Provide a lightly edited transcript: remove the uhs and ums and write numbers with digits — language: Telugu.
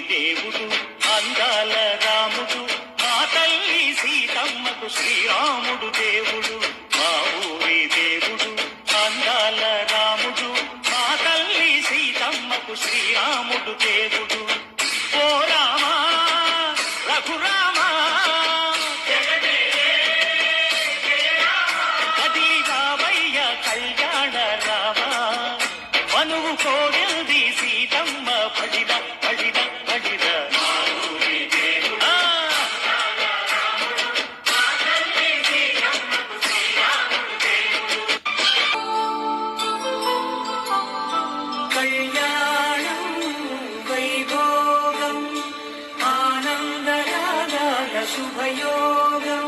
దేవుడు అందాల రాముడు మా తల్లి సీతమ్మకు శ్రీరాముడు దేవుడు మా ఊరి దేవుడు అందాల రాముడు మా తల్లి సీతమ్మకు శ్రీరాముడు దేవుడు ఓ రామా రఘురామా కదిలి రామయ్య కళ్యాణ రామా మనువు కోడింది సీతమ్మ పడిద పడిద పడిద కళ్యాణం వైభోగం ఆనందరాగాల శుభయోగం